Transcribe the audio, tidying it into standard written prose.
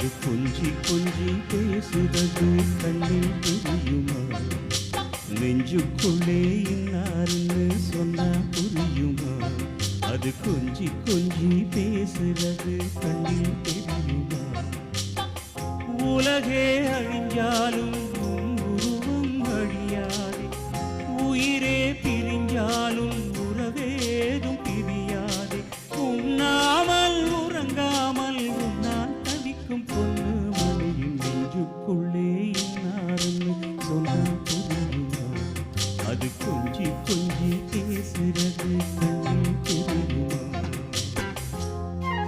கொஞ்சி கொஞ்சி பேசுறது கண்ணில் தெரியுமா? நெஞ்சுக்குள்ளே இன்னாருன்னு சொன்னா புரியுமா? அது கொஞ்சி கொஞ்சி பேசுறது கண்ணில் தெரியுமா? உலகே அழிஞ்சாலும்